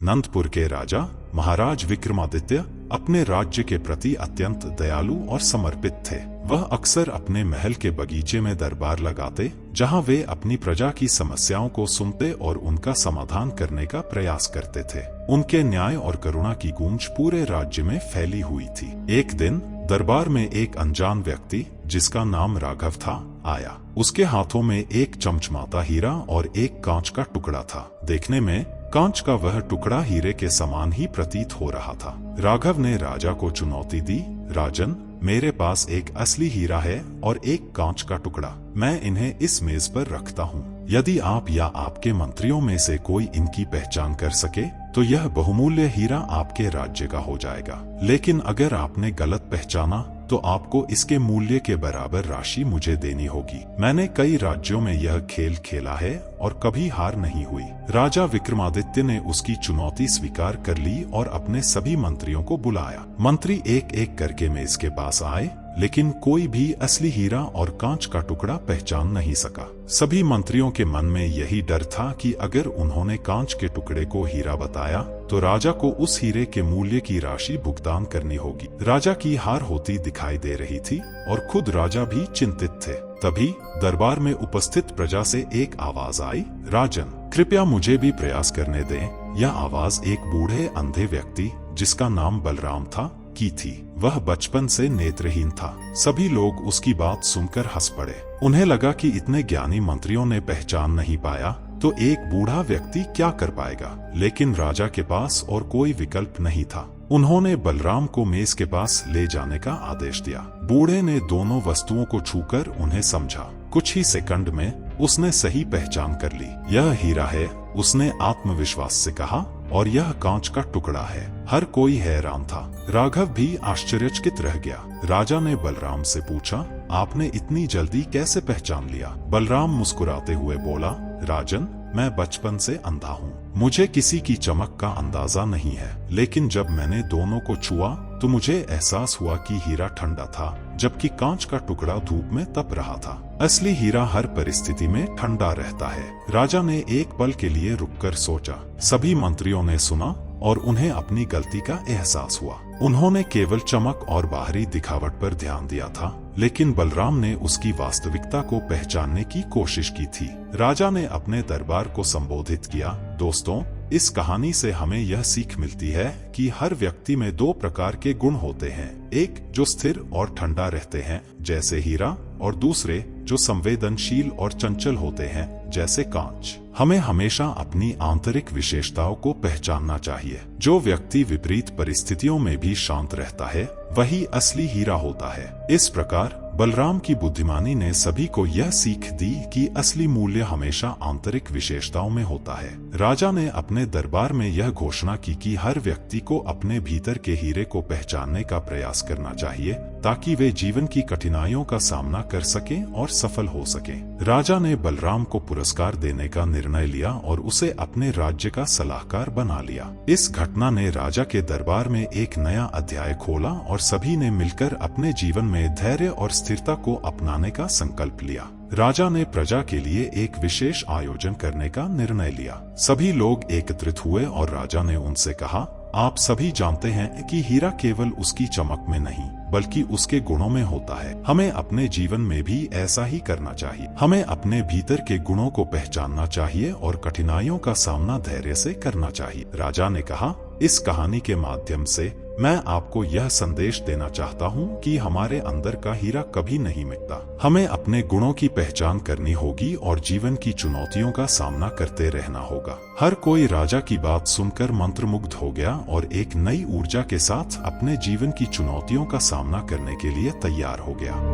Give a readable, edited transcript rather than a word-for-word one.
नंदपुर के राजा महाराज विक्रमादित्य अपने राज्य के प्रति अत्यंत दयालु और समर्पित थे। वह अक्सर अपने महल के बगीचे में दरबार लगाते, जहां वे अपनी प्रजा की समस्याओं को सुनते और उनका समाधान करने का प्रयास करते थे। उनके न्याय और करुणा की गूंज पूरे राज्य में फैली हुई थी। एक दिन दरबार में एक अनजान व्यक्ति, जिसका नाम राघव था, आया। उसके हाथों में एक चमचमाता हीरा और एक कांच का टुकड़ा था। देखने में कांच का वह टुकड़ा हीरे के समान ही प्रतीत हो रहा था। राघव ने राजा को चुनौती दी, राजन, मेरे पास एक असली हीरा है और एक कांच का टुकड़ा। मैं इन्हें इस मेज पर रखता हूँ। यदि आप या आपके मंत्रियों में से कोई इनकी पहचान कर सके तो यह बहुमूल्य हीरा आपके राज्य का हो जाएगा। लेकिन अगर आपने गलत पहचाना तो आपको इसके मूल्य के बराबर राशि मुझे देनी होगी। मैंने कई राज्यों में यह खेल खेला है और कभी हार नहीं हुई। राजा विक्रमादित्य ने उसकी चुनौती स्वीकार कर ली और अपने सभी मंत्रियों को बुलाया। मंत्री एक एक करके मेज के पास आए, लेकिन कोई भी असली हीरा और कांच का टुकड़ा पहचान नहीं सका। सभी मंत्रियों के मन में यही डर था कि अगर उन्होंने कांच के टुकड़े को हीरा बताया तो राजा को उस हीरे के मूल्य की राशि भुगतान करनी होगी। राजा की हार होती दिखाई दे रही थी और खुद राजा भी चिंतित थे। तभी दरबार में उपस्थित प्रजा से एक आवाज आई, राजन, कृपया मुझे भी प्रयास करने दें। यह आवाज एक बूढ़े अंधे व्यक्ति, जिसका नाम बलराम था, की थी। वह बचपन से नेत्रहीन था। सभी लोग उसकी बात सुनकर हंस पड़े। उन्हें लगा कि इतने ज्ञानी मंत्रियों ने पहचान नहीं पाया तो एक बूढ़ा व्यक्ति क्या कर पाएगा। लेकिन राजा के पास और कोई विकल्प नहीं था। उन्होंने बलराम को मेज के पास ले जाने का आदेश दिया। बूढ़े ने दोनों वस्तुओं को छूकर उन्हें समझा। कुछ ही सेकंड में उसने सही पहचान कर ली। यह हीरा है, उसने आत्मविश्वास से कहा, और यह कांच का टुकड़ा है। हर कोई हैरान था। राघव भी आश्चर्यचकित रह गया। राजा ने बलराम से पूछा, आपने इतनी जल्दी कैसे पहचान लिया? बलराम मुस्कुराते हुए बोला, राजन, मैं बचपन से अंधा हूँ। मुझे किसी की चमक का अंदाजा नहीं है। लेकिन जब मैंने दोनों को छुआ तो मुझे एहसास हुआ कि हीरा ठंडा था, जबकि कांच का टुकड़ा धूप में तप रहा था। असली हीरा हर परिस्थिति में ठंडा रहता है। राजा ने एक पल के लिए रुककर सोचा। सभी मंत्रियों ने सुना और उन्हें अपनी गलती का एहसास हुआ। उन्होंने केवल चमक और बाहरी दिखावट पर ध्यान दिया था, लेकिन बलराम ने उसकी वास्तविकता को पहचानने की कोशिश की थी। राजा ने अपने दरबार को संबोधित किया, दोस्तों, इस कहानी से हमें यह सीख मिलती है कि हर व्यक्ति में दो प्रकार के गुण होते हैं। एक जो स्थिर और ठंडा रहते हैं, जैसे हीरा, और दूसरे जो संवेदनशील और चंचल होते हैं, जैसे कांच। हमें हमेशा अपनी आंतरिक विशेषताओं को पहचानना चाहिए। जो व्यक्ति विपरीत परिस्थितियों में भी शांत रहता है, वही असली हीरा होता है। इस प्रकार बलराम की बुद्धिमानी ने सभी को यह सीख दी कि असली मूल्य हमेशा आंतरिक विशेषताओं में होता है। राजा ने अपने दरबार में यह घोषणा की कि हर व्यक्ति को अपने भीतर के हीरे को पहचानने का प्रयास करना चाहिए, ताकि वे जीवन की कठिनाइयों का सामना कर सकें और सफल हो सकें। राजा ने बलराम को पुरस्कार देने का निर्णय लिया और उसे अपने राज्य का सलाहकार बना लिया। इस घटना ने राजा के दरबार में एक नया अध्याय खोला और सभी ने मिलकर अपने जीवन में धैर्य और स्थिरता को अपनाने का संकल्प लिया। राजा ने प्रजा के लिए एक विशेष आयोजन करने का निर्णय लिया। सभी लोग एकत्रित हुए और राजा ने उनसे कहा, आप सभी जानते हैं कि हीरा केवल उसकी चमक में नहीं, बल्कि उसके गुणों में होता है। हमें अपने जीवन में भी ऐसा ही करना चाहिए। हमें अपने भीतर के गुणों को पहचानना चाहिए और कठिनाइयों का सामना धैर्य से करना चाहिए। राजा ने कहा, इस कहानी के माध्यम से मैं आपको यह संदेश देना चाहता हूँ कि हमारे अंदर का हीरा कभी नहीं मिटता। हमें अपने गुणों की पहचान करनी होगी और जीवन की चुनौतियों का सामना करते रहना होगा। हर कोई राजा की बात सुनकर मंत्रमुग्ध हो गया और एक नई ऊर्जा के साथ अपने जीवन की चुनौतियों का सामना करने के लिए तैयार हो गया।